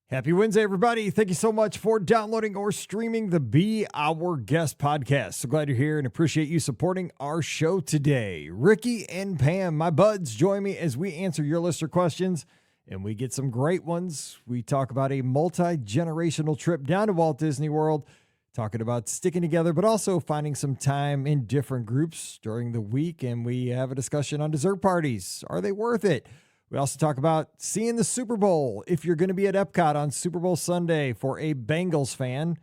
Happy Wednesday, everybody. Thank you so much for downloading or streaming the Be Our Guest podcast. So glad you're here and appreciate you supporting our show today. Ricky and Pam, my buds, join me as we answer your listener questions, and we get some great ones. We talk about a multi-generational trip down to Walt Disney World, talking about sticking together, but also finding some time in different groups during the week, and we have a discussion on dessert parties. Are they worth it? We also talk about seeing the Super Bowl. If you're going to be at Epcot on Super Bowl Sunday for a Bengals fan,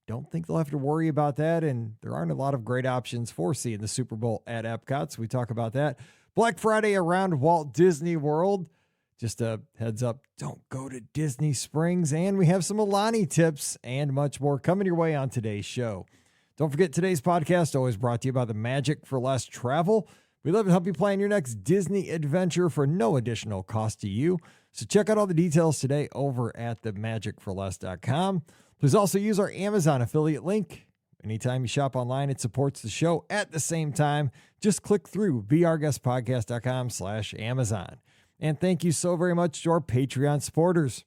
don't think they'll have to worry about that. And there aren't a lot of great options for seeing the Super Bowl at Epcot. So we talk about that. Black Friday around Walt Disney World. Just a heads up, don't go to Disney Springs. And we have some Aulani tips and much more coming your way on today's show. Don't forget today's podcast, always brought to you by the Magic for Less Travel. We love to help you plan your next Disney adventure for no additional cost to you. So check out all the details today over at themagicforless.com. Please also use our Amazon affiliate link. Anytime you shop online, it supports the show at the same time. Just click through beourguestpodcast.com/Amazon. And thank you so very much to our Patreon supporters.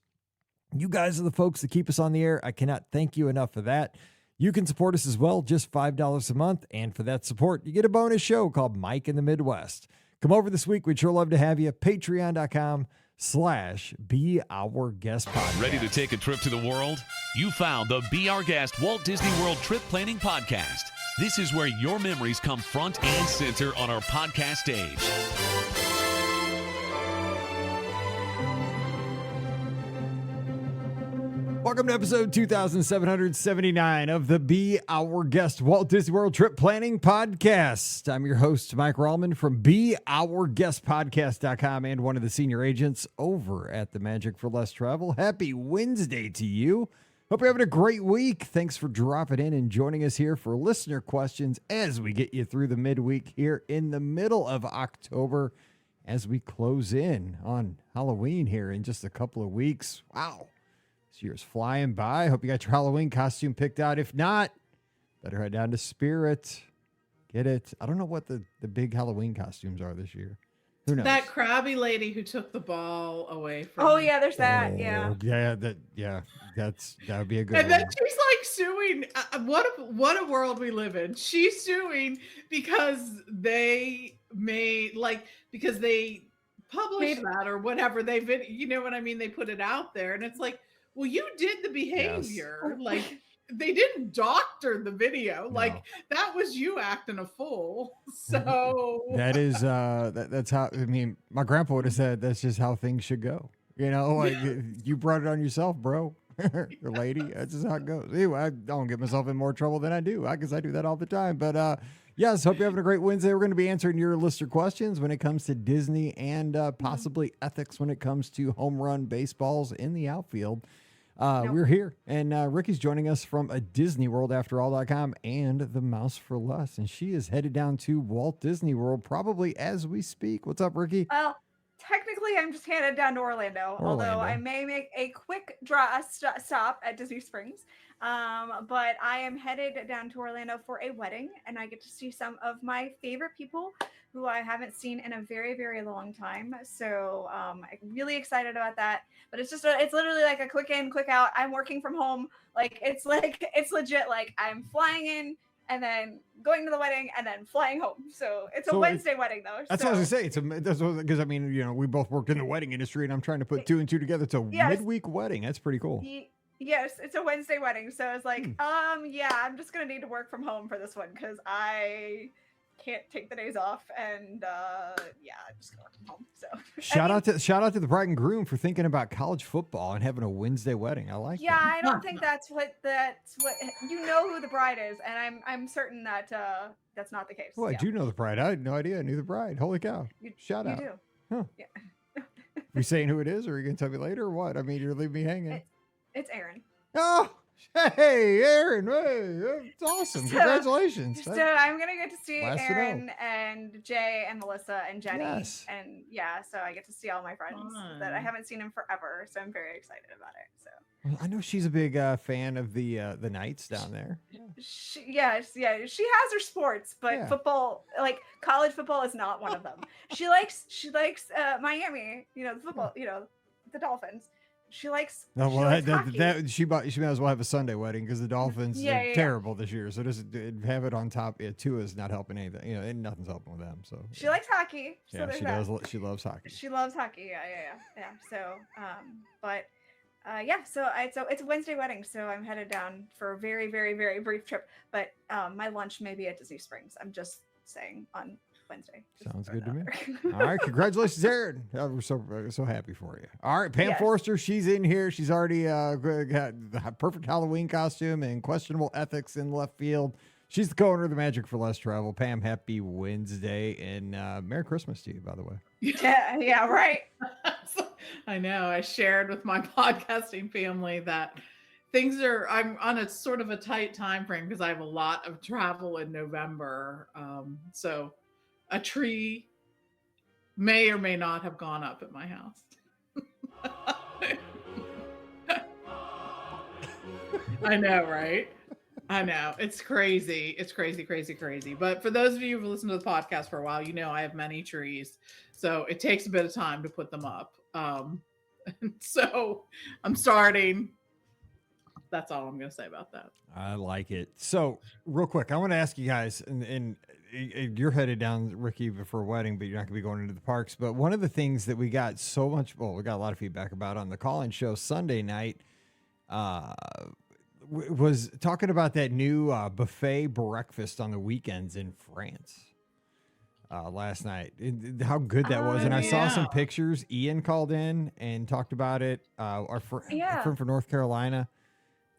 You guys are the folks that keep us on the air. I cannot thank you enough for that. You can support us as well, just $5 a month. And for that support, you get a bonus show called Mike in the Midwest. Come over this week. We'd sure love to have you. Patreon.com/beourguestpodcast. Ready to take a trip to the world? You found the Be Our Guest Walt Disney World Trip Planning Podcast. This is where your memories come front and center on our podcast stage. Welcome to episode 2779 of the Be Our Guest Walt Disney World Trip Planning Podcast. I'm your host, Mike Rallman from beourguestpodcast.com and one of the senior agents over at the Magic for Less Travel. Happy Wednesday to you. Hope you're having a great week. Thanks for dropping in and joining us here for listener questions as we get you through the midweek here in the middle of October as we close in on Halloween here in just a couple of weeks. Wow. This year's flying by. Hope you got your Halloween costume picked out. If not, better head down to Spirit. Get it. I don't know what the big Halloween costumes are this year. Who knows? That crabby lady who took the ball away from Oh, yeah, there's that. Oh, Yeah. that would be a good And then one. she's like suing. What a world we live in. She's suing because they because they published that or whatever. You know what I mean? They put it out there and it's like, well, you did the behavior. Yes. Like they didn't doctor the video. No. Like that was you acting a fool. So That is that's how, I mean, my grandpa would have said that's just how things should go. You know, like you brought it on yourself, bro. Or lady. That's just how it goes. Anyway, I don't get myself in more trouble than I do. I guess I do that all the time. But yes, hope you're having a great Wednesday. We're going to be answering your listener questions when it comes to Disney and possibly ethics when it comes to home run baseballs in the outfield. We're here, and Ricky's joining us from a DisneyWorldAfterAll.com and the Mouse for Less, and she is headed down to Walt Disney World probably as we speak. What's up, Ricky? Well, technically, I'm just headed down to Orlando, although I may make a quick stop at Disney Springs. But I am headed down to Orlando for a wedding, and I get to see some of my favorite people who I haven't seen in a very, very long time. So I'm really excited about that. But it's literally like a quick in, quick out. I'm working from home. It's legit. Like I'm flying in and then going to the wedding and then flying home. So it's a Wednesday wedding though. That's what I was gonna say. Because I mean, you know, we both worked in the wedding industry, and I'm trying to put two and two together. It's a midweek wedding. That's pretty cool. Yes, it's a Wednesday wedding. So it's like, yeah, I'm just gonna need to work from home for this one because I can't take the days off, and I'm just gonna work from home. So shout out to the bride and groom for thinking about college football and having a Wednesday wedding. I like that. Yeah, I don't think that's what you know who the bride is, and I'm certain that that's not the case. Well, I do know the bride. I had no idea I knew the bride. Holy cow! Shout out. You do. Huh. Yeah. You saying who it is, or are you gonna tell me later, or what? I mean, you're leaving me hanging. It's Aaron. Oh, hey, Aaron. Hey, that's awesome. Congratulations. So I'm going to get to see Last to Aaron and Jay and Melissa and Jenny. Yes. And so I get to see all my friends that I haven't seen in forever. So I'm very excited about it. So Well, I know she's a big fan of the Knights down there. She has her sports, but football, like college football, is not one of them. She likes Miami, the football, the Dolphins. She likes. No, she well, likes hockey. she might as well have a Sunday wedding because the Dolphins are terrible this year. So just have it on top. Yeah, Tua is not helping anything. And nothing's helping with them. So she likes hockey. So yeah, she does. She loves hockey. She loves hockey. Yeah. So, but. So it's a Wednesday wedding, so I'm headed down for a very, very, very brief trip. But my lunch may be at Disney Springs. I'm just saying on Wednesday. Sounds good to me. All right, congratulations, Aaron. We're so happy for you. All right, Pam Forster, she's in here. She's already got the perfect Halloween costume and questionable ethics in left field. She's the co-owner of the Magic for Less Travel. Pam, happy Wednesday and Merry Christmas to you, by the way. Yeah, right. I know. I shared with my podcasting family that I'm on a sort of a tight time frame because I have a lot of travel in November. So a tree may or may not have gone up at my house. I know, right? I know. It's crazy. It's crazy. But for those of you who've listened to the podcast for a while, I have many trees. So it takes a bit of time to put them up. So I'm starting. That's all I'm going to say about that. I like it. So real quick, I want to ask you guys, and you're headed down, Ricky, for a wedding, but you're not going to be going into the parks. But one of the things that we got we got a lot of feedback about on the call-in show Sunday night, was talking about that new buffet breakfast on the weekends in France last night. How good that was. And I saw some pictures. Ian called in and talked about it. Our friend from North Carolina.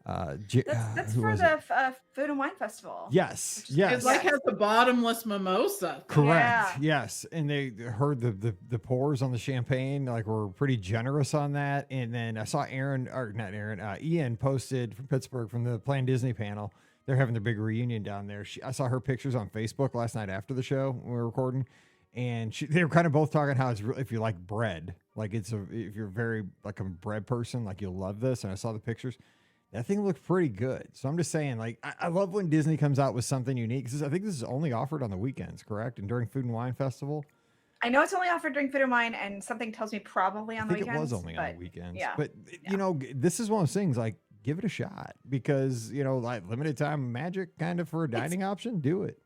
That's for the Food and Wine Festival. Yes. It's has the bottomless mimosa. Correct. Yeah. Yes. And they heard the pours on the champagne, we're pretty generous on that. And then I saw Ian posted from Pittsburgh from the Plan Disney panel. They're having their big reunion down there. I saw her pictures on Facebook last night after the show when we were recording. And they were kind of both talking how it's really, if you like bread, if you're very a bread person, you'll love this. And I saw the pictures. That thing looked pretty good. So I'm just saying, I love when Disney comes out with something unique. I think this is only offered on the weekends, correct? And during Food and Wine Festival? I know it's only offered during Food and Wine, and something tells me probably on the weekends. I think it was only on the weekends. Yeah. But, this is one of those things, give it a shot. Because, limited time magic kind of for a dining option, do it.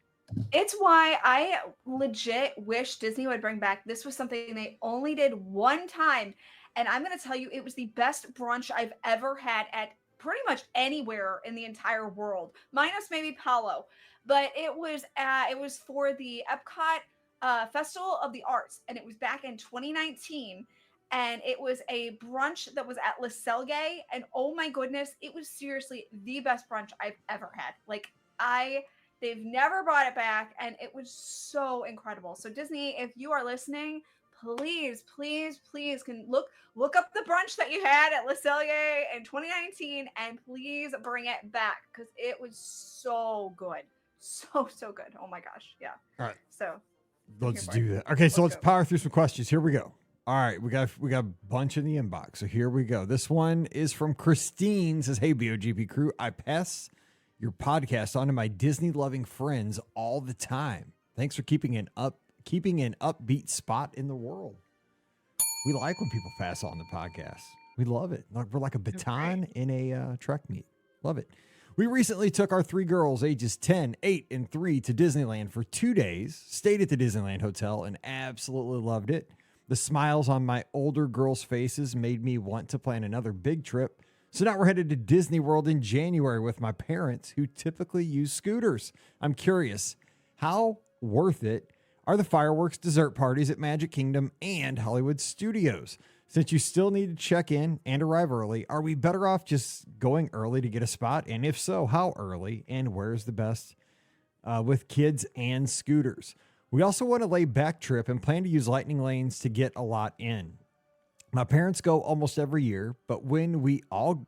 It's why I legit wish Disney would bring back, this was something they only did one time. And I'm going to tell you, it was the best brunch I've ever had at pretty much anywhere in the entire world, minus maybe Palo. But it was for the Epcot Festival of the Arts, and it was back in 2019. And it was a brunch that was at Le Cellier, and oh my goodness, it was seriously the best brunch I've ever had. They've never brought it back, and it was so incredible. So Disney, if you are listening, please can look up the brunch that you had at Le Cellier in 2019 and please bring it back because it was so good. So good. Oh my gosh. Yeah. All right. So let's do that. Okay, so let's power through some questions. Here we go. All right, we got a bunch in the inbox. So here we go. This one is from Christine. Says, "Hey BOGP crew, I pass your podcast on to my Disney loving friends all the time. Thanks for keeping an upbeat spot in the world." We like when people pass on the podcast. We love it. We're like a baton in a truck meet. Love it. We recently took our 3 girls, ages 10, 8, and 3, to Disneyland for 2 days, stayed at the Disneyland Hotel, and absolutely loved it. The smiles on my older girls' faces made me want to plan another big trip. So now we're headed to Disney World in January with my parents, who typically use scooters. I'm curious, how worth it are the fireworks dessert parties at Magic Kingdom and Hollywood Studios? Since you still need to check in and arrive early, are we better off just going early to get a spot? And if so, how early? And where's the best with kids and scooters? We also want a laid-back trip and plan to use lightning lanes to get a lot in. My parents go almost every year, but when we all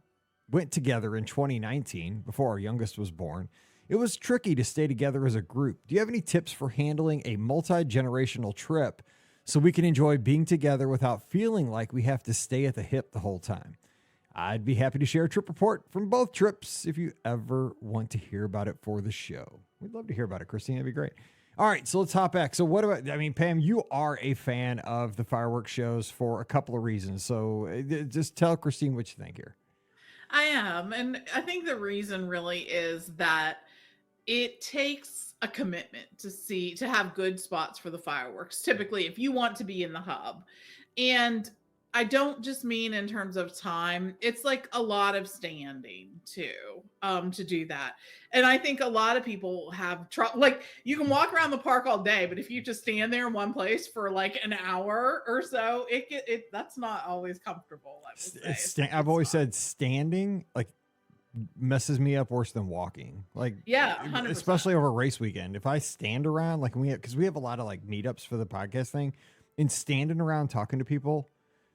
went together in 2019, before our youngest was born, it was tricky to stay together as a group. Do you have any tips for handling a multi-generational trip so we can enjoy being together without feeling like we have to stay at the hip the whole time? I'd be happy to share a trip report from both trips if you ever want to hear about it for the show. We'd love to hear about it, Christine. That'd be great. All right, so let's hop back. So what about, I mean, Pam, you are a fan of the fireworks shows for a couple of reasons. So just tell Christine what you think here. I am. And I think the reason really is that it takes a commitment to have good spots for the fireworks. Typically, if you want to be in the hub. And I don't just mean in terms of time. It's like a lot of standing too, to do that. And I think a lot of people have trouble. Like you can walk around the park all day, but if you just stand there in one place for like an hour or so, that's not always comfortable. I would say. I've always said standing like messes me up worse than walking. Like, Yeah, 100%. Especially over race weekend. If I stand around, like because we have a lot of like meetups for the podcast thing, and standing around talking to people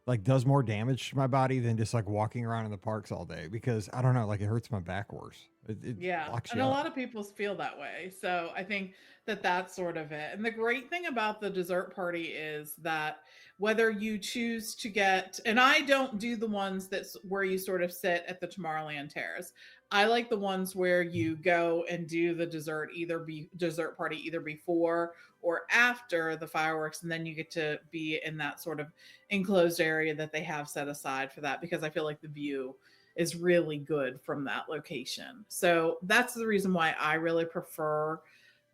like does more damage to my body than just like walking around in the parks all day, because I don't know, like it hurts my back worse. Yeah, and a lot of people feel that way. So I think that that's sort of it. And the great thing about the dessert party is that whether you choose to get, and I don't do the ones that's where you sort of sit at the Tomorrowland Terrace. I like the ones where you go and do the dessert party either before or after the fireworks, and then you get to be in that sort of enclosed area that they have set aside for that, because I feel like the view is really good from that location. So that's the reason why I really prefer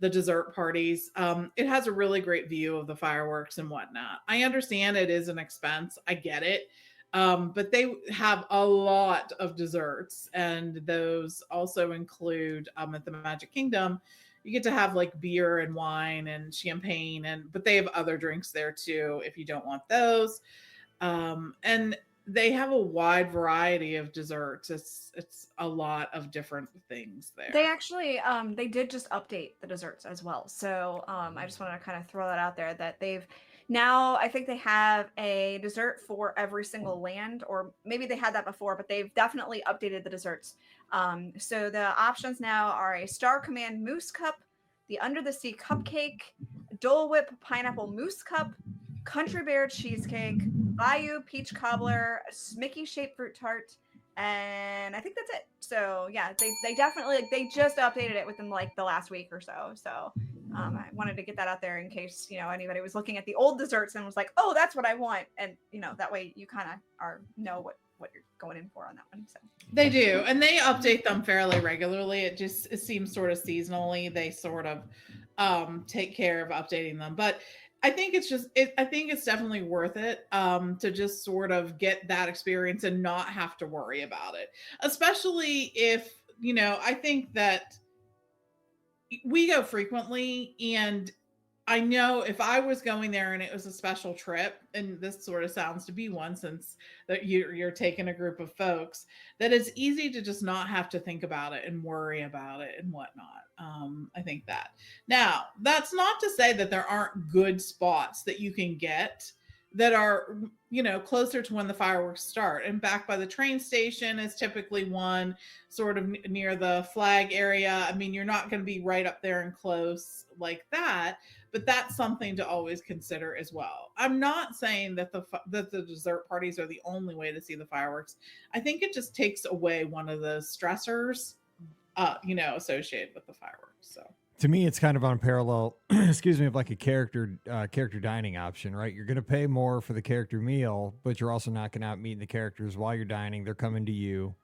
the dessert parties. It has a really great view of the fireworks and whatnot. I understand it is an expense. I get it. But they have a lot of desserts, and those also include at the Magic Kingdom, you get to have like beer and wine and champagne, but they have other drinks there too if you don't want those. And they have a wide variety of desserts. It's a lot of different things there. They actually they did just update the desserts as well. So I just want to kind of throw that out there that they've now, I think they have a dessert for every single land, or maybe they had that before, but they've definitely updated the desserts. So the options now are a Star Command Mousse Cup, the Under the Sea Cupcake, Dole Whip Pineapple Mousse Cup, Country Bear Cheesecake, Bayou Peach Cobbler, Mickey Shaped Fruit Tart, and I think that's it. So yeah, they definitely, like, they just updated it within like the last week or so. So I wanted to get that out there in case, you know, anybody was looking at the old desserts and was like, oh, that's what I want. And, you know, that way you kind of know what you're going in for on that one. So they do. And they update them fairly regularly. It seems sort of seasonally. They sort of take care of updating them. But I think I think it's definitely worth it to just sort of get that experience and not have to worry about it. Especially if, you know, I think that we go frequently, and I know if I was going there and it was a special trip, and this sort of sounds to be one since that you're taking a group of folks, that it's easy to just not have to think about it and worry about it and whatnot. I think that. Now, that's not to say that there aren't good spots that you can get that are, you know, closer to when the fireworks start. And back by the train station is typically one, sort of near the flag area. I mean, you're not going to be right up there and close like that, but that's something to always consider as well. I'm not saying that the dessert parties are the only way to see the fireworks. I think it just takes away one of the stressors, you know, associated with the fireworks. So to me, it's kind of on parallel, excuse me, of like a character dining option, right? You're going to pay more for the character meal, but you're also not going out meeting the characters while you're dining. They're coming to you.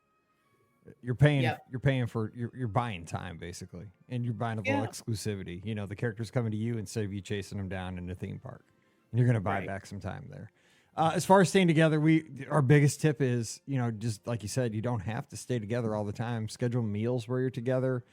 You're paying. Yep. You're paying for. You're buying time basically, and you're buying a little exclusivity. You know, the characters coming to you instead of you chasing them down in the theme park, and you're going to buy back some time there. As far as staying together, our biggest tip is, you know, just like you said, you don't have to stay together all the time. Schedule meals where you're together.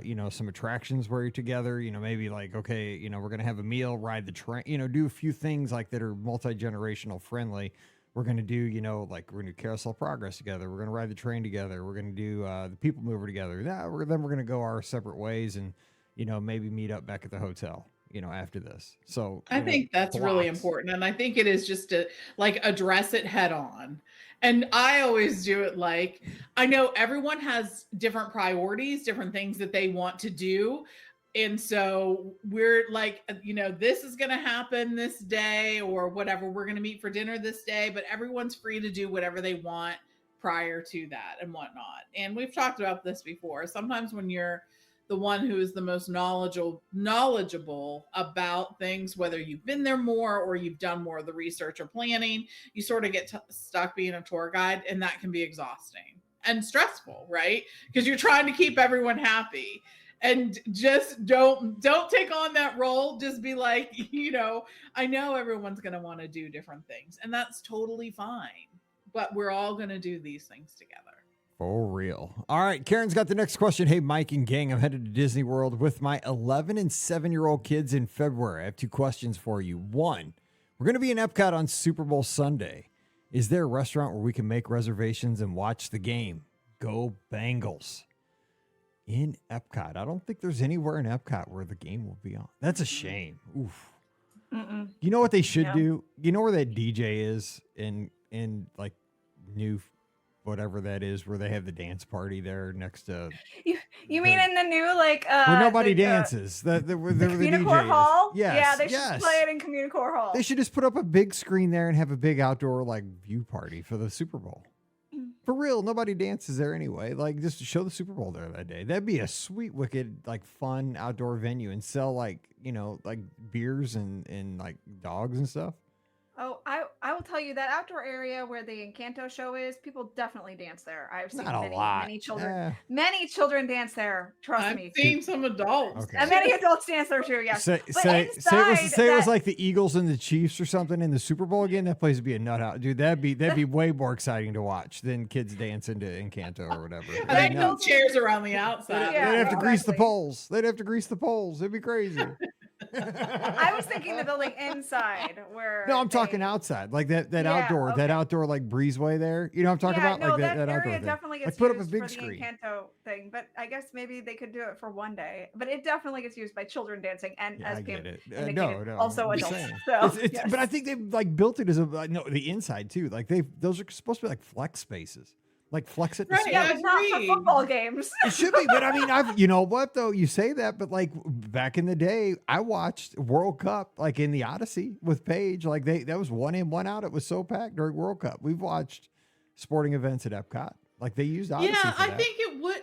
You know, some attractions where you're together, you know, maybe like, okay, you know, we're going to have a meal, ride the train, you know, do a few things like that are multi-generational friendly. We're going to do, you know, like we're going to do Carousel Progress together. We're going to ride the train together. We're going to do the People Mover together. Then we're going to go our separate ways and, you know, maybe meet up back at the hotel, you know, after this. So I think that's really important. And I think it is just to like address it head on. And I always do it like, I know everyone has different priorities, different things that they want to do. And so we're like, you know, this is going to happen this day or whatever. We're going to meet for dinner this day, but everyone's free to do whatever they want prior to that and whatnot. And we've talked about this before. Sometimes when you're the one who is the most knowledgeable about things, whether you've been there more or you've done more of the research or planning. You sort of get stuck being a tour guide, and that can be exhausting and stressful, right? Because you're trying to keep everyone happy. And just don't take on that role. Just be like, I know everyone's going to want to do different things, and that's totally fine. But we're all going to do these things together. For real. All right, Karen's got the next question. Hey, Mike and gang, I'm headed to Disney World with my 11 and 7-year-old kids in February. I have 2 questions for you. 1, we're going to be in Epcot on Super Bowl Sunday. Is there a restaurant where we can make reservations and watch the game? Go Bengals. In Epcot. I don't think there's anywhere in Epcot where the game will be on. That's a shame. Oof. Mm-mm. You know what they should do? You know where that DJ is in like new whatever that is, where they have the dance party there next to. You mean in the new where nobody dances? The Communicore Hall. Yes, Yeah, they should play it in Communicore Hall. They should just put up a big screen there and have a big outdoor view party for the Super Bowl. For real, nobody dances there anyway. Just show the Super Bowl there that day. That'd be a sweet, wicked, fun outdoor venue, and sell beers and dogs and stuff. Oh, I will tell you that outdoor area where the Encanto show is, people definitely dance there. I've seen many children. Many children dance there. Trust me. I've seen some adults. Okay. And many adults dance there too, yes. Say it was like the Eagles and the Chiefs or something in the Super Bowl again. That place would be a nut out. Dude, that'd be way more exciting to watch than kids dancing to Encanto or whatever. I think no chairs around the outside. They'd have to grease the poles. It'd be crazy. I was thinking the building inside where. No, I'm talking outside, that outdoor, that outdoor breezeway there. You know what I'm talking about? No, that area outdoor definitely gets put used up a big for screen. The Encanto thing, but I guess maybe they could do it for one day. But it definitely gets used by children dancing and as kids. No, also adults. So, but I think they've built it as the inside too. Those are supposed to be flex spaces. Flex it. Right, yeah, but not for football games. It should be, but I mean, you know what though? You say that, but back in the day, I watched World Cup in the Odyssey with Paige. That was 1 in, 1 out. It was so packed during World Cup. We've watched sporting events at Epcot. They used Odyssey. Yeah, for that.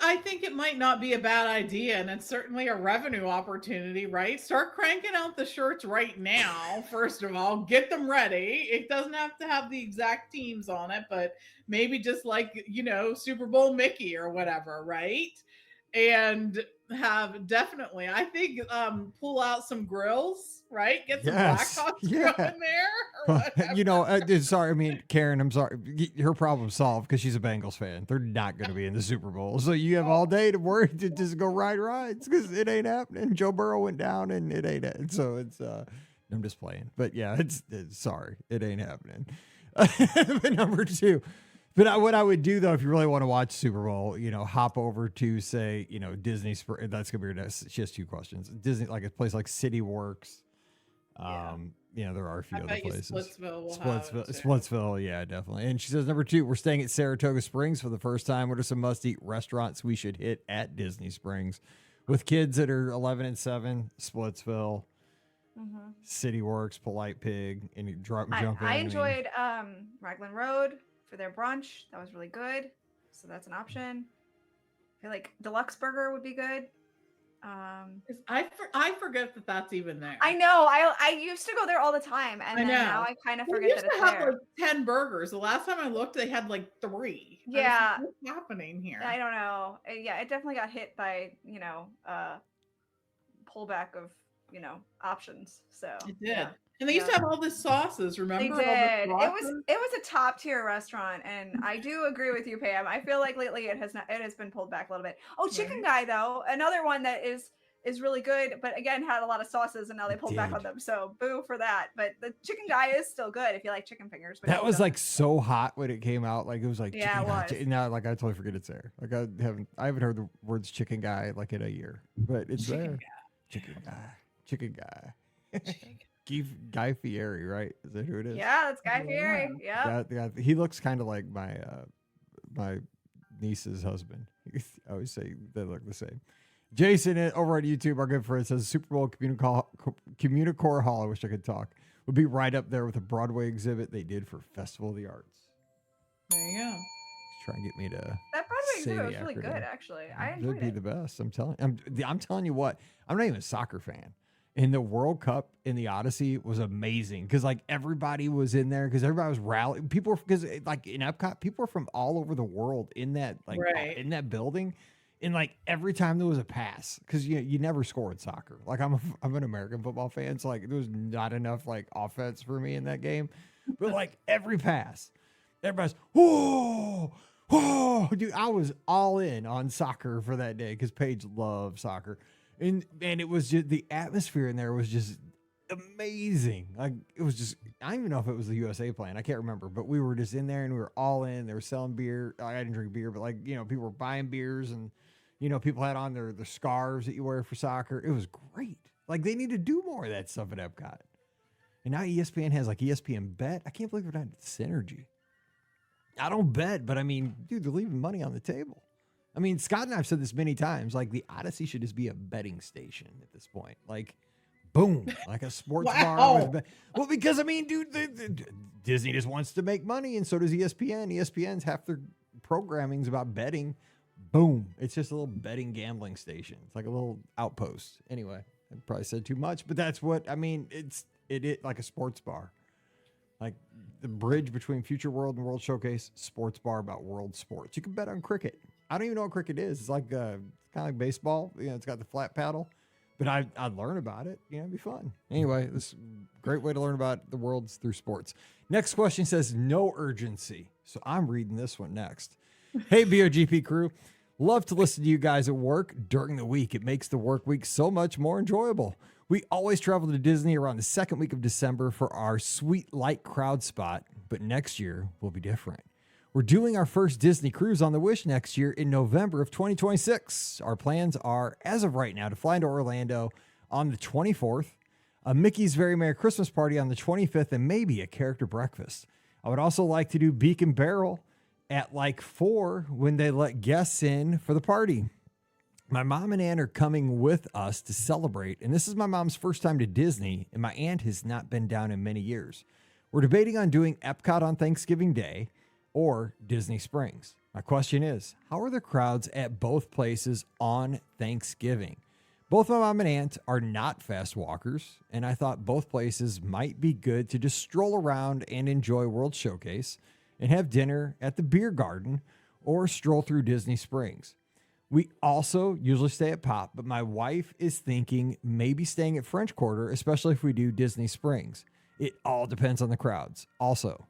I think it might not be a bad idea, and it's certainly a revenue opportunity, right? Start cranking out the shirts right now. First of all, get them ready. It doesn't have to have the exact teams on it, but maybe just Super Bowl Mickey or whatever, right? And have definitely, I think, pull out some grills, right? Get some Black Hawks going there. Sorry. I mean, Karen, I'm sorry. Her problem's solved because she's a Bengals fan. They're not going to be in the Super Bowl. So you have all day to worry to just go ride rides because it ain't happening. Joe Burrow went down and it ain't. So it's, I'm just playing. But yeah, it's sorry. It ain't happening. But number 2. But what I would do, though, if you really want to watch Super Bowl, hop over to, say, Disney. That's going to be your next. She has 2 questions. Disney, a place like City Works. There are a few other places. Splitsville, yeah, definitely. And she says, number 2, we're staying at Saratoga Springs for the first time. What are some must-eat restaurants we should hit at Disney Springs? With kids that are 11 and 7, Splitsville, City Works, Polite Pig, and you jump in. I enjoyed Raglan Road. For their brunch, that was really good, so that's an option. I feel like Deluxe Burger would be good. I forget that that's even there. I know. I used to go there all the time, and now I kind of forget that it's there. Have 10 burgers. The last time I looked, they had 3. Yeah, what's happening here? I don't know. Yeah, it definitely got hit by pullback of options. So it did. Yeah. And they used to have all the sauces, remember? They did. It was a top tier restaurant, and I do agree with you, Pam. I feel like lately it has been pulled back a little bit. Oh, Chicken Guy though, another one that is really good, but again had a lot of sauces, and now they pulled back on them. So boo for that. But the Chicken Guy is still good if you like chicken fingers. But that was so hot when it came out. It was yeah, it was. Now I totally forget it's there. I haven't heard the words Chicken Guy in a year, but it's there. Chicken Guy. Guy Fieri, right? Is that who it is? Yeah, that's Guy Fieri. Yeah. He looks kind of like my niece's husband. I always say they look the same. Jason over on YouTube, our good friend, says Super Bowl Communicore Hall. I wish I could talk. Would be right up there with a Broadway exhibit they did for Festival of the Arts. There you go. Try and get me to that Broadway say it the was really good, acronym. actually. I It'd enjoyed be it. the best. I'm telling you what. I'm not even a soccer fan. And the World Cup in the Odyssey was amazing because like everybody was in there because everybody was rallying. People because like in Epcot, people are from all over the world in that in that building. And like every time there was a pass, because you never score in soccer. Like I'm an American football fan, so like there was not enough like offense for me in that game. But like every pass, everybody's whoa, whoa, dude. I was all in on soccer for that day because Paige loves soccer. And it was just the atmosphere in there was just amazing. Like it was just I don't even know if it was the USA playing. I can't remember, but we were just in there and we were all in. They were selling beer. I didn't drink beer, but like people were buying beers and people had on their scarves that you wear for soccer. It was great. Like they need to do more of that stuff at Epcot. And now ESPN has like ESPN Bet. I can't believe they're not Synergy. I don't bet, but I mean, dude, they're leaving money on the table. I mean, Scott and I've said this many times, like the Odyssey should just be a betting station at this point. Like, boom, like a sports bar. Well, because I mean, dude, Disney just wants to make money and so does ESPN. ESPN's half their programming's about betting. Boom. It's just a little betting gambling station. It's like a little outpost. Anyway, I probably said too much, but that's what, I mean, it like a sports bar. Like the bridge between Future World and World Showcase, sports bar about world sports. You can bet on cricket. I don't even know what cricket is. It's like kind of like baseball. It's got the flat paddle. But I'd learn about it. It'd be fun. Anyway, this is a great way to learn about the world through sports. Next question says, no urgency. So I'm reading this one next. Hey, BOGP crew. Love to listen to you guys at work during the week. It makes the work week so much more enjoyable. We always travel to Disney around the second week of December for our sweet light crowd spot, but next year will be different. We're doing our first Disney cruise on the Wish next year in November of 2026. Our plans are, as of right now, to fly into Orlando on the 24th, a Mickey's Very Merry Christmas Party on the 25th, and maybe a character breakfast. I would also like to do Beacon Barrel at like 4 when they let guests in for the party. My mom and aunt are coming with us to celebrate, and this is my mom's first time to Disney, and my aunt has not been down in many years. We're debating on doing Epcot on Thanksgiving Day or Disney Springs. My question is, how are the crowds at both places on Thanksgiving? Both my mom and aunt are not fast walkers, and I thought both places might be good to just stroll around and enjoy World Showcase and have dinner at the beer garden or stroll through Disney Springs. We also usually stay at Pop, but my wife is thinking maybe staying at French Quarter, especially if we do Disney Springs. It all depends on the crowds. Also,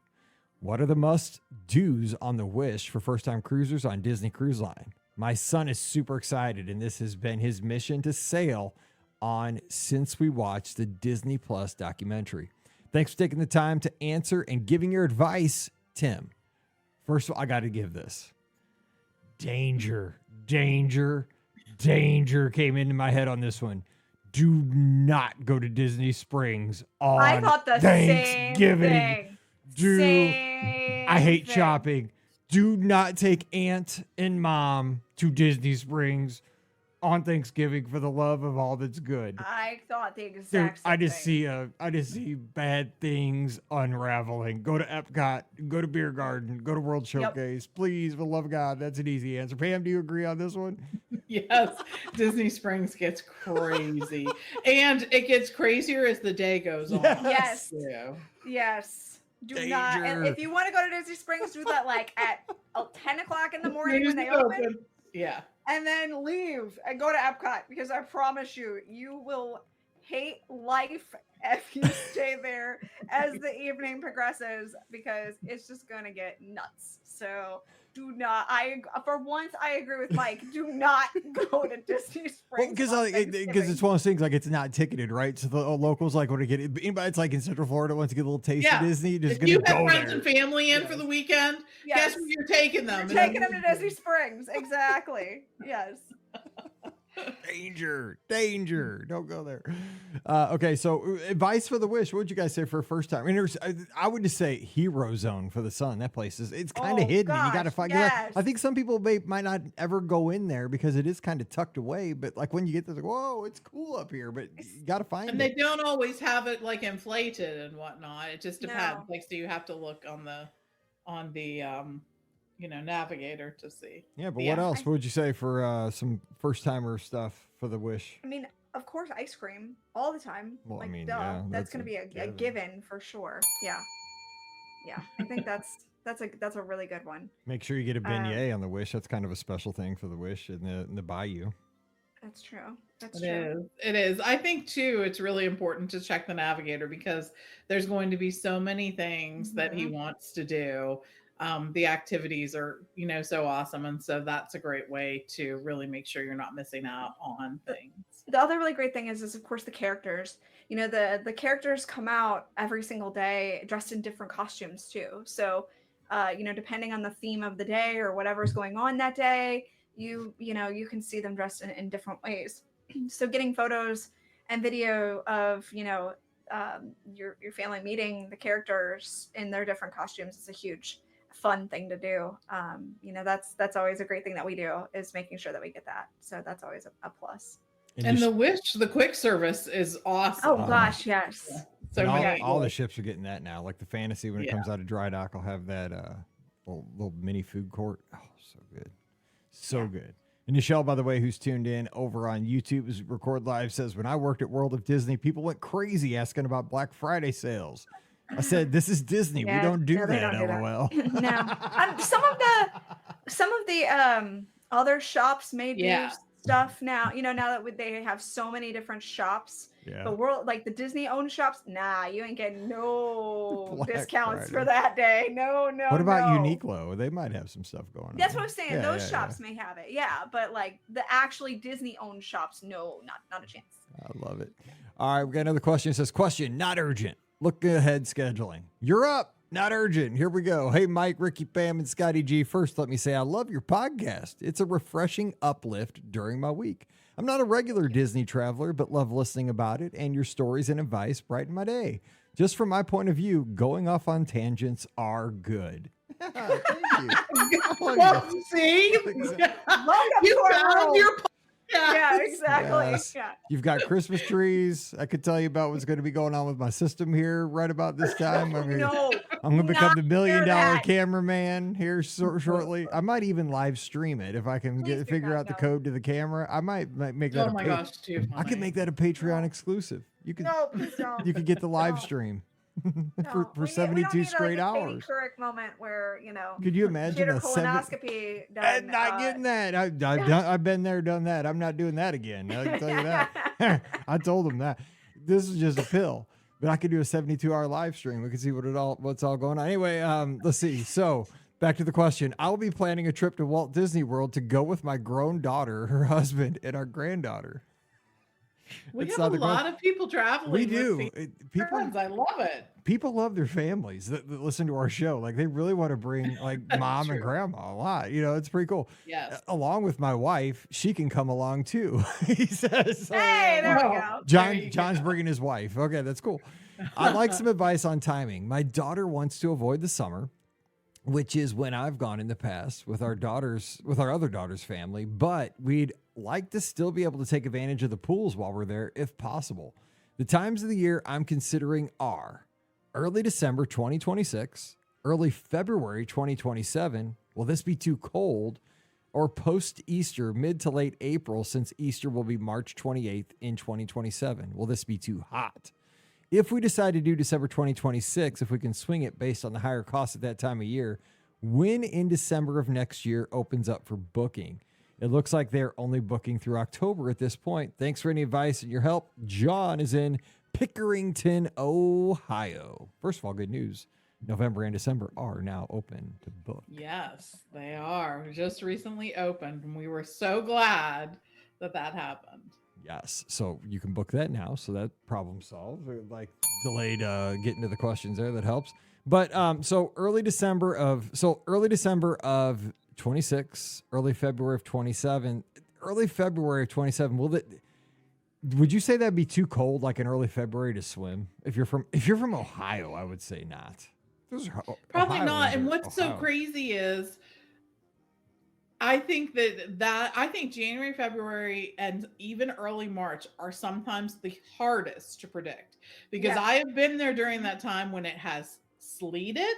what are the must-dos on the Wish for first-time cruisers on Disney Cruise Line? My son is super excited, and this has been his mission to sail on since we watched the Disney Plus documentary. Thanks for taking the time to answer and giving your advice, Tim. First of all, I got to give this. Danger came into my head on this one. Do not go to Disney Springs on I thought the Thanksgiving. Same thing. I hate shopping. Do not take aunt and mom to Disney Springs on Thanksgiving for the love of all that's good. I thought the exact same I just thing. I just see bad things unraveling. Go to Epcot, go to Beer Garden, go to World Showcase. Yep. Please, for the love of God, that's an easy answer. Pam, do you agree on this one? Yes, Disney Springs gets crazy. And it gets crazier as the day goes on. Yes. Yeah. Yes. Do not. And if you want to go to Disney Springs, do that like at 10 o'clock in the morning when they open. Yeah. And then leave and go to Epcot, because I promise you, you will hate life if you stay there as the evening progresses, because it's just going to get nuts. So do not, for once, I agree with Mike. Do not go to Disney Springs. Well, because it's one of those things, like it's not ticketed, right? So the locals like want to get it. Anybody that's like in Central Florida wants to get a little taste of Disney. Just if you have friends and family in for the weekend, guess where you're taking them? You're taking them to Disney Springs. Exactly. Yes. Danger. Don't go there. Okay, so advice for the Wish. What would you guys say for a first time? I mean, I would just say Hero Zone for the sun. That place it's kind of hidden. And you got to find. Yes. I think some people might not ever go in there because it is kind of tucked away. But like when you get there, like, whoa, it's cool up here. But you got to find it. And they don't always have it like inflated and whatnot. It just depends. No. Like, so you have to look on the navigator to see. Yeah, but what else would you say for some first timer stuff for the Wish? I mean, of course, ice cream all the time. Well, like, I mean, duh. yeah, That's going to be a given for sure. Yeah. I think that's a really good one. Make sure you get a beignet on the Wish. That's kind of a special thing for the Wish in the bayou. That's true. That's true. It is. I think too, it's really important to check the navigator because there's going to be so many things that he wants to do. The activities are, so awesome. And so that's a great way to really make sure you're not missing out on things. The other really great thing is of course the characters. The characters come out every single day dressed in different costumes too. So, depending on the theme of the day or whatever's going on that day, you can see them dressed in different ways. So getting photos and video of, your family meeting the characters in their different costumes is a huge fun thing to do. That's always a great thing that we do, is making sure that we get that. So that's always a plus. And the Wish, the quick service is awesome. Oh gosh, yes. Yeah. So all the ships are getting that now. Like the Fantasy, when it comes out of dry dock, will have that little mini food court. Oh, so good. So good. And Michelle, by the way, who's tuned in over on YouTube as we record live, says, when I worked at World of Disney, people went crazy asking about Black Friday sales. I said, this is Disney. We don't do that, LOL. No. Some of the other shops may do stuff now. Now that they have so many different shops. Yeah. The world, like the Disney owned shops, nah, you ain't getting no discounts for that day. No. What about Uniqlo? They might have some stuff going on. That's what I'm saying. Those shops may have it. Yeah. But like the actually Disney owned shops, no, not a chance. I love it. All right. We got another question. It says, question, not urgent. Look ahead scheduling. You're up. Not urgent. Here we go. Hey, Mike, Ricky, Pam, and Scotty G. First, let me say I love your podcast. It's a refreshing uplift during my week. I'm not a regular Disney traveler, but love listening about it, and your stories and advice brighten my day. Just from my point of view, going off on tangents are good. Thank you. Well, see? You found your Yeah, exactly. Yes. Yeah. You've got Christmas trees. I could tell you about what's going to be going on with my system here right about this time. I'm going to become the $1 million cameraman here shortly. I might even live stream it if I can figure out the code to the camera. I might make that. Oh my gosh, too funny. I can make that a Patreon exclusive. You can. No, please don't. You could get the live stream. for 72 straight hours. Correct moment where Could you imagine a colonoscopy done? Not getting that. I've been there, done that. I'm not doing that again. I can tell you that. I told them that this is just a pill, but I could do a 72-hour live stream. We can see what's all going on. Anyway, let's see. So back to the question. I will be planning a trip to Walt Disney World to go with my grown daughter, her husband, and our granddaughter. We have a lot of people traveling. We do. I love it. People love their families that listen to our show. Like they really want to bring like mom and grandma a lot. It's pretty cool. Yes. Along with my wife, she can come along too. He says. Hey, there we go. John's bringing his wife. Okay, that's cool. I'd like some advice on timing. My daughter wants to avoid the summer, which is when I've gone in the past with our other daughter's family, but we'd like to still be able to take advantage of the pools while we're there if possible. The times of the year I'm considering are early December 2026, early February 2027. Will this be too cold? Or post-Easter, mid to late April, since Easter will be March 28th in 2027. Will this be too hot? If we decide to do December 2026, if we can swing it based on the higher cost at that time of year, when in December of next year opens up for booking? It looks like they're only booking through October at this point. Thanks for any advice and your help. John is in Pickerington, Ohio. First of all, good news. November and December are now open to book. Yes, they are. Just recently opened, and we were so glad that happened. Yes, so you can book that now. So that problem solved. Like delayed getting to the questions there. That helps. But so early December of 26, early February of 27. Early February of 27. Would you say that'd be too cold, like in early February, to swim? If you're from Ohio, I would say not. Probably not. And what's so crazy is, I think I think January, February, and even early March are sometimes the hardest to predict because I have been there during that time when it has sleeted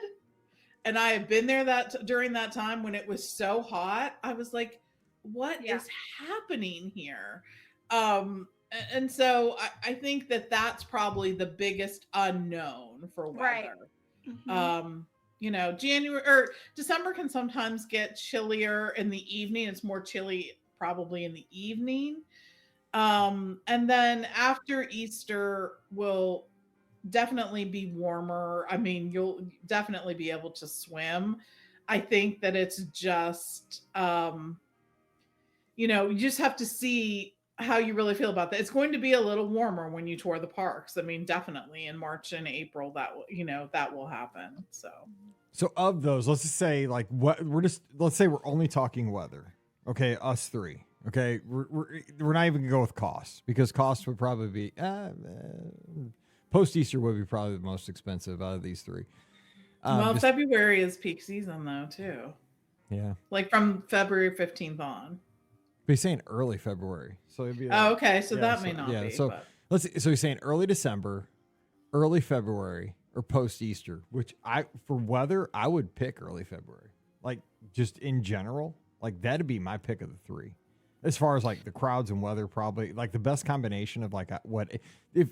and I have been there during that time when it was so hot. I was like, what is happening here? And so I think that's probably the biggest unknown for weather. Right. Mm-hmm. You know, January or December can sometimes get chillier in the evening. It's more chilly probably in the evening. And then after Easter will definitely be warmer. I mean, you'll definitely be able to swim. I think that it's just you know, you just have to see how you really feel about that. It's going to be a little warmer when you tour the parks. I mean, definitely in March and April that will, you know, that will happen. So of those, let's just say like let's say we're only talking weather. Okay, us three. Okay, we're not even gonna go with cost because cost would probably be post Easter would be probably the most expensive out of these three. Well, February is peak season though too. Yeah, like from February 15th on. But he's saying early February, so it'd be. Oh, okay, so that may not be. So let's see. So he's saying early December, early February, or post Easter. Which for weather, I would pick early February. Like just in general, like that'd be my pick of the three. As far as like the crowds and weather, probably like the best combination of like what if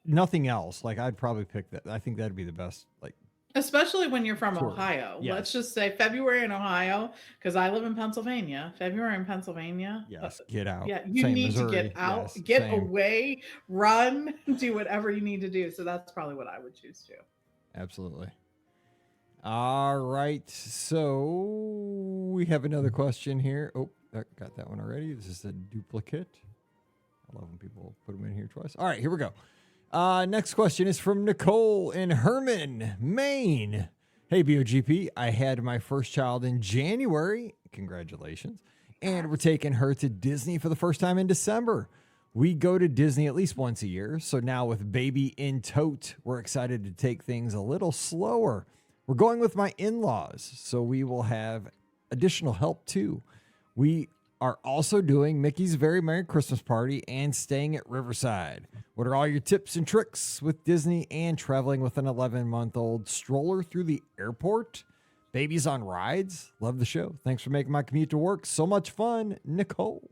nothing else. Like I'd probably pick that. I think that'd be the best. Like especially when you're from tour. Ohio. Yes. Let's just say February in Ohio, because I live in Pennsylvania. February in Pennsylvania. Yes, get out. Yeah, you need Missouri. To get out, yes, get away, run, do whatever you need to do. So that's probably what I would choose to. Absolutely. All right. So we have another question here. Oh, got that one already. This is a duplicate. I love when people put them in here twice. All right, here we go. Next question is from Nicole in Herman, Maine. Hey, BOGP, I had my first child in January. Congratulations. And we're taking her to Disney for the first time in December. We go to Disney at least once a year. So now with baby in tote, we're excited to take things a little slower. We're going with my in-laws, so we will have additional help too. We are also doing Mickey's Very Merry Christmas Party and staying at Riverside. What are all your tips and tricks with Disney and traveling with an 11-month-old stroller through the airport? Babies on rides? Love the show. Thanks for making my commute to work so much fun, Nicole.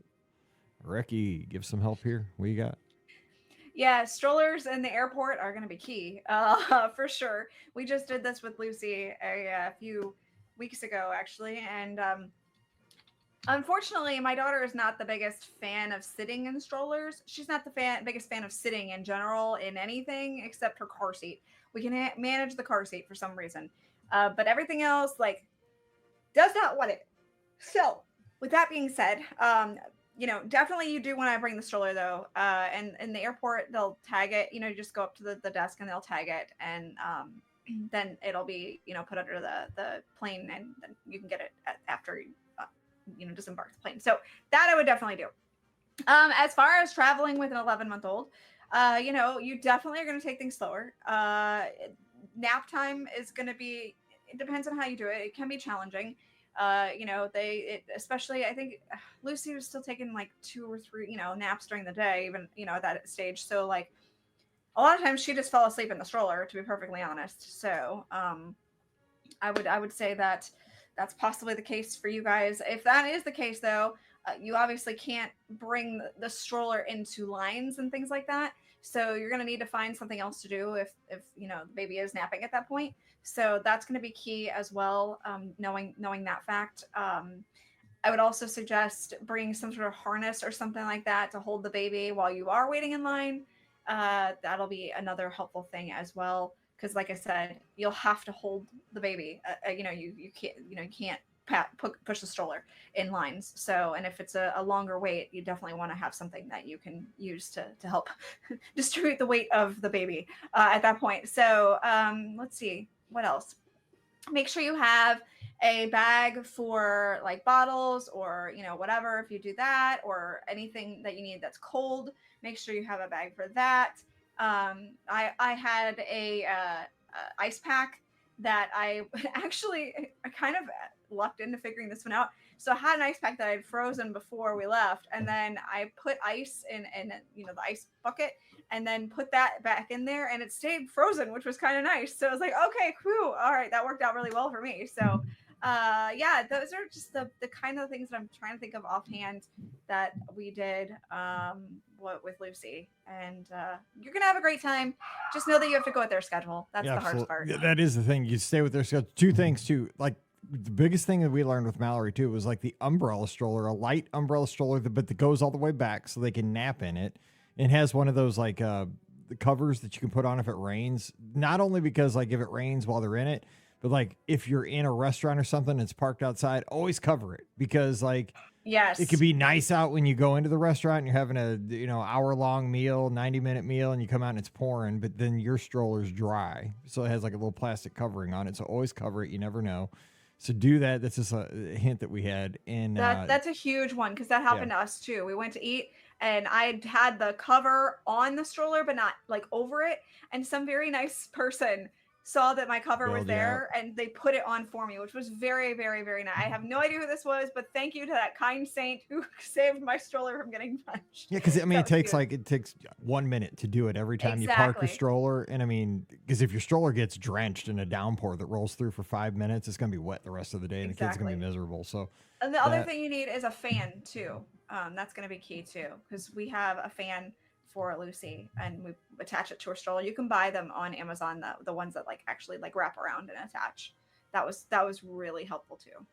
Ricky, give some help here. What you got? Yeah, strollers in the airport are going to be key, for sure. We just did this with Lucy a few weeks ago, actually, and unfortunately, my daughter is not the biggest fan of sitting in strollers. She's not the biggest fan of sitting in general in anything except her car seat. We can manage the car seat for some reason, but everything else, like, does not want it. So, with that being said, you know, definitely you do want to bring the stroller though. And in the airport, they'll tag it, you know, you just go up to the desk and they'll tag it. And then it'll be, you know, put under the plane and then you can get it after you know, disembark the plane. So that I would definitely do. As far as traveling with an 11-month-old, you know, you definitely are going to take things slower. Nap time is going to be, it depends on how you do it. It can be challenging. You know, especially, I think Lucy was still taking like 2 or 3, you know, naps during the day, even, you know, at that stage. So like a lot of times she just fell asleep in the stroller, to be perfectly honest. So, I would say that that's possibly the case for you guys. If that is the case though, you obviously can't bring the stroller into lines and things like that. So you're going to need to find something else to do if, you know, the baby is napping at that point. So that's going to be key as well. Knowing that fact. I would also suggest bringing some sort of harness or something like that to hold the baby while you are waiting in line. That'll be another helpful thing as well. Because like I said, you'll have to hold the baby. You know, you can't push the stroller in lines. So, and if it's a longer wait, you definitely want to have something that you can use to help distribute the weight of the baby at that point. So let's see, what else? Make sure you have a bag for like bottles or, you know, whatever, if you do that, or anything that you need that's cold, make sure you have a bag for that. I had a ice pack that I kind of lucked into figuring this one out. So I had an ice pack that I had frozen before we left, and then I put ice in the ice bucket, and then put that back in there, and it stayed frozen, which was kind of nice. So I was like, okay, cool, all right, that worked out really well for me. So yeah, those are just the kind of things that I'm trying to think of offhand that we did with Lucy. And you're gonna have a great time. Just know that you have to go with their schedule. That's the hardest part. Yeah, that is the thing. You stay with their schedule. Two things too. Like the biggest thing that we learned with Mallory too was like the umbrella stroller, a light umbrella stroller, but that goes all the way back so they can nap in it. It has one of those like the covers that you can put on if it rains. Not only because like if it rains while they're in it, but like if you're in a restaurant or something, it's parked outside, always cover it because like yes, it could be nice out when you go into the restaurant and you're having a hour-long meal, 90-minute meal, and you come out and it's pouring, but then your stroller's dry. So it has like a little plastic covering on it. So always cover it. You never know. So do that. That's just a hint that we had. And that's a huge one because that happened to us too. We went to eat and I had the cover on the stroller, but not like over it. And some very nice person saw that my cover was there and they put it on for me, which was very, very, very nice. I have no idea who this was, but thank you to that kind saint who saved my stroller from getting punched. Yeah, because I mean, it takes 1 minute to do it every time you park your stroller. And I mean, because if your stroller gets drenched in a downpour that rolls through for 5 minutes, it's going to be wet the rest of the day and the kid's going to be miserable. So, and the other thing you need is a fan too. That's going to be key too, because we have a fan for Lucy and we attach it to her stroller. You can buy them on Amazon, the ones that like actually like wrap around and attach. That was really helpful too.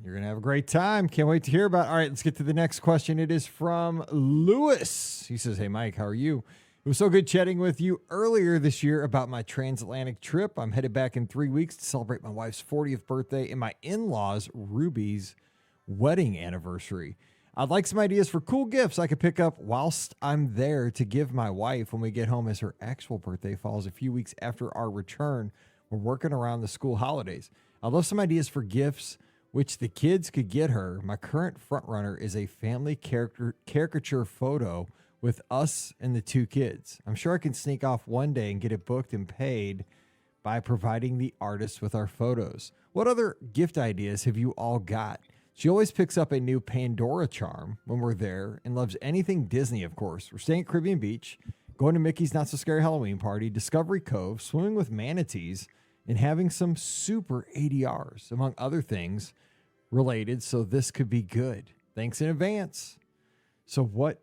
You're gonna have a great time. Can't wait to hear about it. All right, let's get to the next question. It is from Lewis. He says, "Hey Mike, how are you? It was so good chatting with you earlier this year about my transatlantic trip. I'm headed back in 3 weeks to celebrate my wife's 40th birthday and my in-laws Ruby's wedding anniversary. I'd like some ideas for cool gifts I could pick up whilst I'm there to give my wife when we get home, as her actual birthday falls a few weeks after our return. We're working around the school holidays. I'd love some ideas for gifts which the kids could get her. My current front runner is a family caricature photo with us and the 2 kids. I'm sure I can sneak off one day and get it booked and paid by providing the artist with our photos. What other gift ideas have you all got? She always picks up a new Pandora charm when we're there and loves anything Disney, of course. We're staying at Caribbean Beach, going to Mickey's Not So Scary Halloween Party, Discovery Cove, swimming with manatees, and having some super ADRs, among other things related, so this could be good. Thanks in advance." So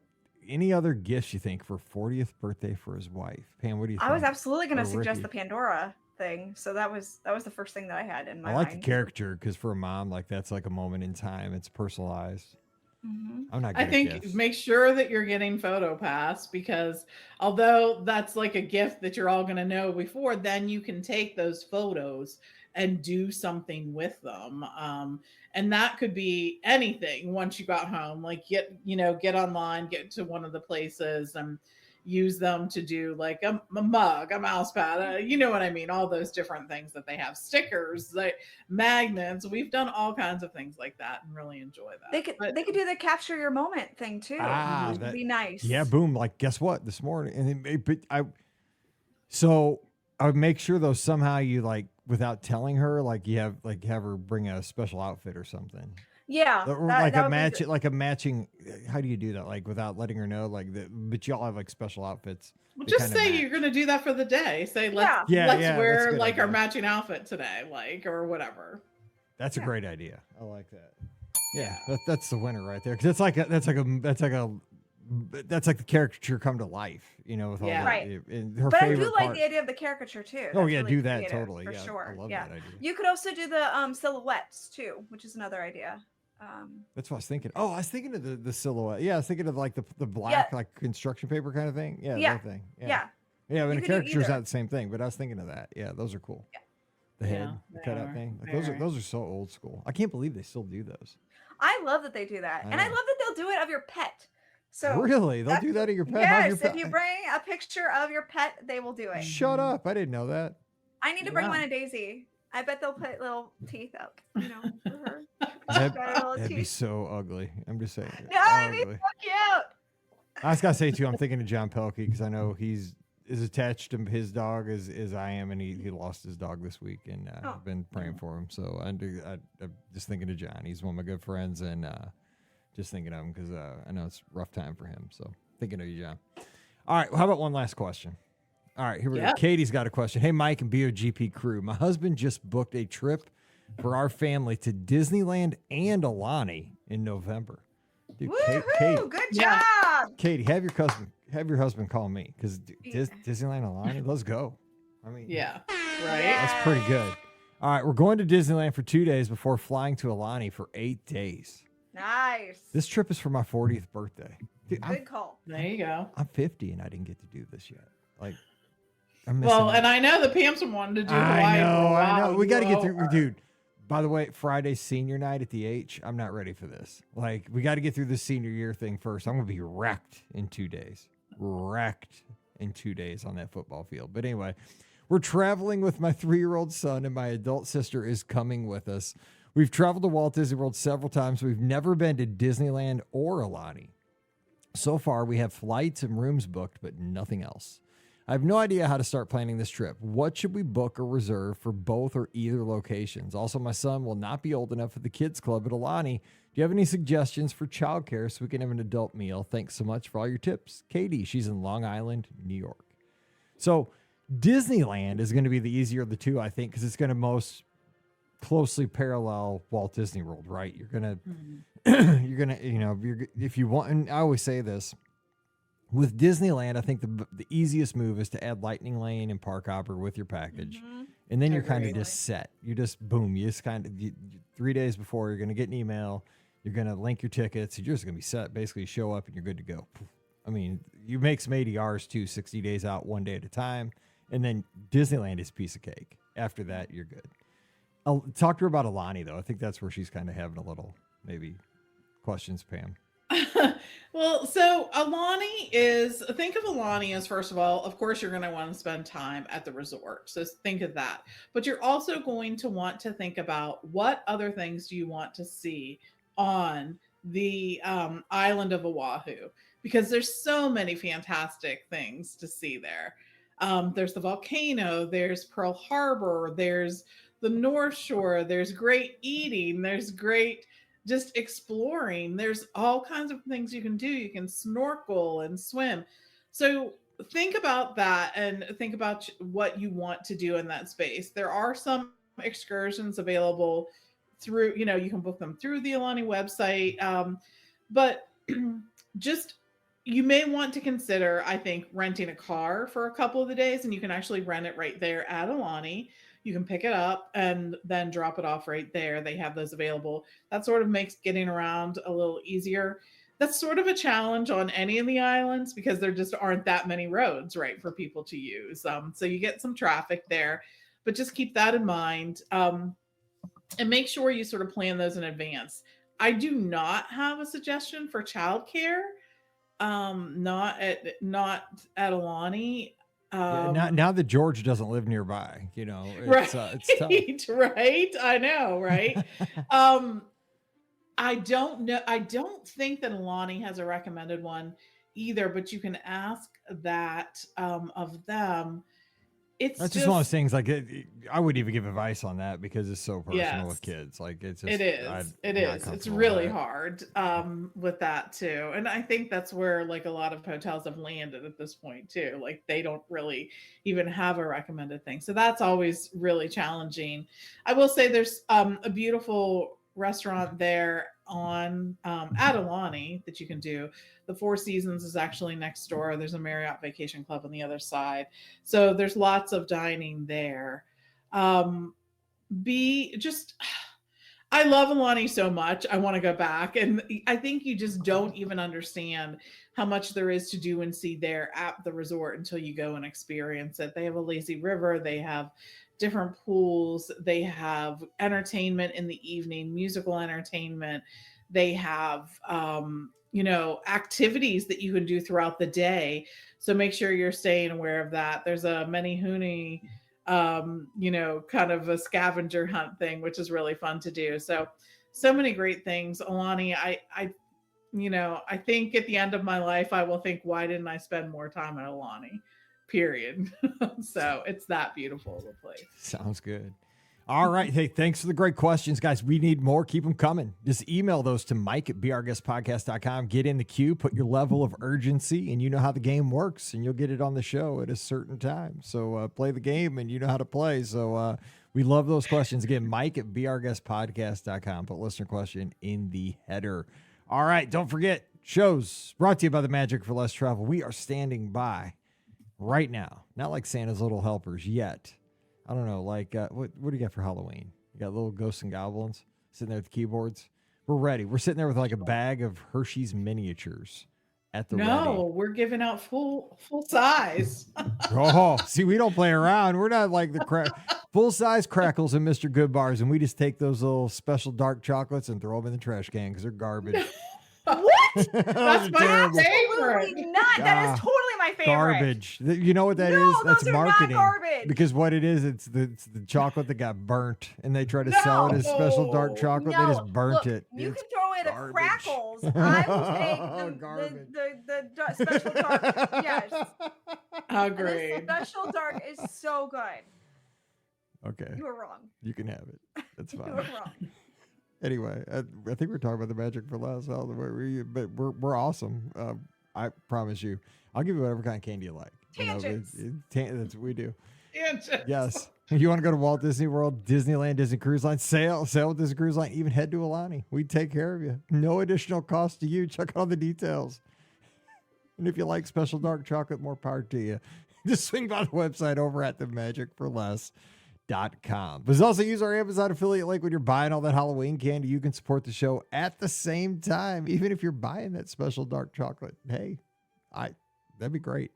any other gifts you think for 40th birthday for his wife? Pam, what do you think? I was absolutely going to suggest the Pandora thing. So that was the first thing that I had in my mind. I like the caricature because for a mom, like that's like a moment in time. It's personalized. Mm-hmm. I'm not good I think make sure that you're getting photo pass, because although that's like a gift that you're all going to know before, then you can take those photos and do something with them. And that could be anything once you got home, like get online, get to one of the places and use them to do like a mug, a mouse pad, you know what I mean? All those different things that they have, stickers, like magnets. We've done all kinds of things like that and really enjoy that. They could do the capture your moment thing too. That'd be nice. Yeah, boom. Like, guess what? This morning, I would make sure though somehow you like without telling her, like you have her bring a special outfit or something. Yeah, or like a matching. How do you do that? Like without letting her know, but y'all have like special outfits. Well, just say you're going to do that for the day. Say let's wear like our matching outfit today, like or whatever. That's a great idea. I like that. Yeah, that's the winner right there, because that's like the caricature come to life, with all right. Her but favorite I do like part. the idea of the caricature too. Oh that's yeah, really do that creative, totally. For yeah, sure. I love that idea. You could also do the silhouettes too, which is another idea. That's what I was thinking. Oh, I was thinking of the silhouette. Yeah, I was thinking of like the black like construction paper kind of thing. Yeah, that thing. Yeah. Yeah, I mean, the caricature's not the same thing, but I was thinking of that. Yeah, those are cool. Yeah. The head, the cutout thing. Like, those are so old school. I can't believe they still do those. I love that they do that. And I love that they'll do it of your pet. So really? They'll do that of your pet? Yes, if you bring a picture of your pet, they will do it. Shut up. I didn't know that. I need to bring one of Daisy. I bet they'll put little teeth up, for her. That'd be so ugly. I'm just saying. No, it'd be so cute. I was going to say, too, I'm thinking of John Pelkey because I know he's as attached to his dog as I am, and he lost his dog this week, and I've been praying for him. So I'm just thinking of John. He's one of my good friends, and just thinking of him because I know it's a rough time for him. So thinking of you, John. All right, well, how about one last question? All right, here we go. Katie's got a question. Hey, Mike and BOGP crew. My husband just booked a trip for our family to Disneyland and Aulani in November. Dude, Katie, good job. Katie, have your husband call me because Disneyland Aulani, let's go. I mean, right? That's pretty good. All right, we're going to Disneyland for 2 days before flying to Aulani for 8 days. Nice. This trip is for my 40th birthday. Dude, good call. There you go. I'm 50 and I didn't get to do this yet. Like, and I know the Pamson wanted to do Hawaii. I know. We got to get through, dude. By the way, Friday's senior night at the H. I'm not ready for this. Like, we got to get through the senior year thing first. I'm going to be wrecked in 2 days. Wrecked in 2 days on that football field. But anyway, we're traveling with my 3-year-old son, and my adult sister is coming with us. We've traveled to Walt Disney World several times. We've never been to Disneyland or Aulani. So far, we have flights and rooms booked, but nothing else. I have no idea how to start planning this trip. What should we book or reserve for both or either locations? Also, my son will not be old enough for the kids club at Aulani. Do you have any suggestions for childcare so we can have an adult meal? Thanks so much for all your tips. Katie, she's in Long Island, New York. So Disneyland is going to be the easier of the two, I think, because it's going to most closely parallel Walt Disney World, right? You're going to, if you want, and I always say this, with Disneyland, I think the easiest move is to add Lightning Lane and Park Hopper with your package. And then you're kind of just set. You just, boom, you just kind of, 3 days before, you're going to get an email. You're going to link your tickets. You're just going to be set. Basically, you show up and you're good to go. I mean, you make some ADRs too, 60 days out, 1 day at a time. And then Disneyland is a piece of cake. After that, you're good. I'll talk to her about Aulani, though. I think that's where she's kind of having a little, maybe, questions, Pam. Well, so think of Aulani as, first of all, of course, you're going to want to spend time at the resort. So think of that. But you're also going to want to think about what other things do you want to see on the island of Oahu, because there's so many fantastic things to see there. There's the volcano, there's Pearl Harbor, there's the North Shore, there's great eating, there's great just exploring. There's all kinds of things you can do. You can snorkel and swim. So think about that and think about what you want to do in that space. There are some excursions available through, you can book them through the Aulani website. But just, you may want to consider, I think, renting a car for a couple of the days, and you can actually rent it right there at Aulani. You can pick it up and then drop it off right there. They have those available. That sort of makes getting around a little easier. That's sort of a challenge on any of the islands because there just aren't that many roads, right, for people to use. So you get some traffic there, but just keep that in mind. And make sure you sort of plan those in advance. I do not have a suggestion for childcare. Not at Aulani. Now that George doesn't live nearby, it's, right, it's tough. Right. I know, right? I don't know. I don't think that Aulani has a recommended one either, but you can ask that of them. That's just one of those things. Like, I wouldn't even give advice on that because it's so personal with kids. Like, it's just, it is. It's really hard with that too. And I think that's where like a lot of hotels have landed at this point too. Like, they don't really even have a recommended thing. So that's always really challenging. I will say there's a beautiful restaurant there on at Aulani that you can do. The Four Seasons is actually next door. There's a Marriott Vacation Club on the other side. So there's lots of dining there. I love Aulani so much. I want to go back. And I think you just don't even understand how much there is to do and see there at the resort until you go and experience it. They have a lazy river. They have different pools. They have entertainment in the evening, musical entertainment. They have, activities that you can do throughout the day. So make sure you're staying aware of that. There's a Menehune, kind of a scavenger hunt thing, which is really fun to do. So many great things. Aulani, I think at the end of my life, I will think, why didn't I spend more time at Aulani? period. So it's that beautiful of a place. Sounds good. All right. Hey, thanks for the great questions, guys. We need more. Keep them coming. Just email those to mike@beourguestpodcast.com. Get in the queue, put your level of urgency, and you know how the game works, and you'll get it on the show at a certain time. So play the game, and you know how to play. So we love those questions. Again, mike@beourguestpodcast.com. Put listener question in the header. All right. Don't forget, shows brought to you by the Magic for Less Travel. We are standing by right now. Not like Santa's little helpers yet. I don't know, like, what do you got for Halloween? You got little ghosts and goblins sitting there with the keyboards? We're ready. We're sitting there with like a bag of Hershey's miniatures at the ready. No, we're giving out full size. Oh, see, we don't play around. We're not like the full-size Crackles and Mr. Good Bars, and we just take those little special dark chocolates and throw them in the trash can because they're garbage. What? That's my favorite. Absolutely not. That is totally my favorite. Garbage. You know what that is? That's those are marketing. not garbage. Because what it is, it's the chocolate that got burnt, and they try to sell it as special dark chocolate. They just burnt it. You It's can throw away the garbage. Crackles. I will take the special dark. Yes. Agreed. The special dark is so good. Okay. You were wrong. You can have it. That's You fine. were wrong. Anyway, I think we're talking about the Magic for Less, but we're awesome. I promise you. I'll give you whatever kind of candy you like. Tangents. That's what we do. Tangents. Yes. If you want to go to Walt Disney World, Disneyland, Disney Cruise Line, sail with Disney Cruise Line, even head to Aulani. We take care of you. No additional cost to you. Check out all the details. And if you like special dark chocolate, more power to you. Just swing by the website over at themagicforless.com. But also use our Amazon affiliate link when you're buying all that Halloween candy. You can support the show at the same time, even if you're buying that special dark chocolate. Hey, that'd be great.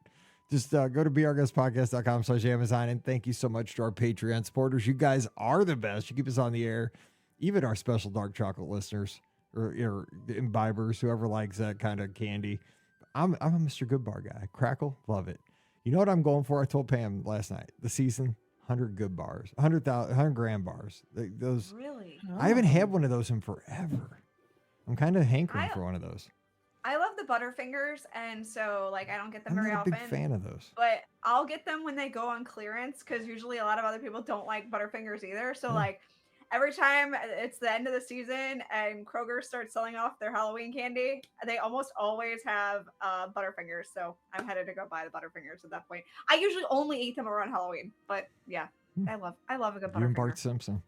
Just go to beourguestpodcast.com/Amazon. And thank you so much to our Patreon supporters. You guys are the best. You keep us on the air. Even our special dark chocolate listeners or imbibers, whoever likes that kind of candy. I'm a Mr. Goodbar guy. Crackle, love it. You know what I'm going for? I told Pam last night. The season, 100 good bars, 100 gram bars. Those Really? I haven't had one of those in forever. I'm kind of hankering for one of those. I love the Butterfingers, and so like I don't get them I'm very not a often. big fan of those. But I'll get them when they go on clearance because usually a lot of other people don't like Butterfingers either. So like every time it's the end of the season and Kroger starts selling off their Halloween candy, they almost always have Butterfingers. So I'm headed to go buy the Butterfingers at that point. I usually only eat them around Halloween, but yeah, I love a good Butterfinger. You and Bart Simpson.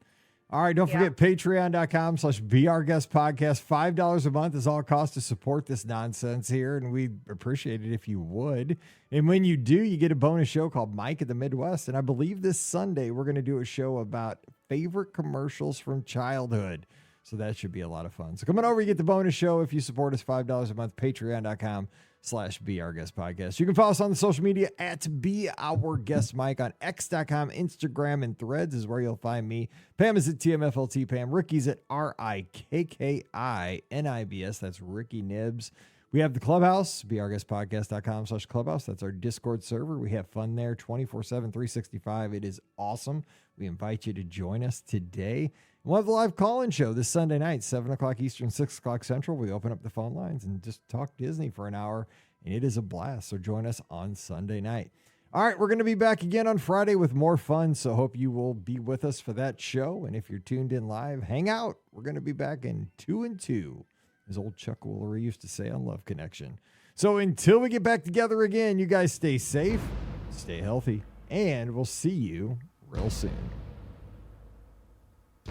All right, don't forget patreon.com/beourguestpodcast. $5 a month is all it costs to support this nonsense here, and we'd appreciate it if you would. And when you do, you get a bonus show called Mike of the Midwest. And I believe this Sunday we're going to do a show about favorite commercials from childhood. So that should be a lot of fun. So come on over, you get the bonus show if you support us $5 a month, patreon.com/beourguestpodcast. You can follow us on the social media at beourguestmike on x.com, Instagram, and Threads is where you'll find me. Pam is at TMFLT Pam. Ricky's at RIKKINIBS. That's Ricky Nibs. We have the Clubhouse, beourguestpodcast.com/clubhouse. That's our Discord server. We have fun there 24/7, 365. It is awesome. We invite you to join us today. We'll have the live call-in show this Sunday night, 7 o'clock Eastern, 6 o'clock Central. We open up the phone lines and just talk Disney for an hour, and it is a blast. So join us on Sunday night. All right, we're going to be back again on Friday with more fun, so hope you will be with us for that show. And if you're tuned in live, hang out. We're going to be back in 2 and 2, as old Chuck Woolery used to say on Love Connection. So until we get back together again, you guys stay safe, stay healthy, and we'll see you real soon.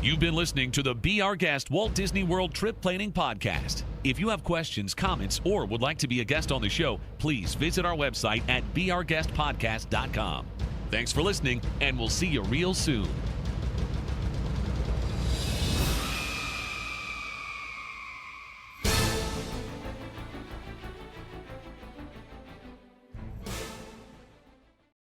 You've been listening to the Be Our Guest Walt Disney World Trip Planning Podcast. If you have questions, comments, or would like to be a guest on the show, please visit our website at beourguestpodcast.com. Thanks for listening, and we'll see you real soon.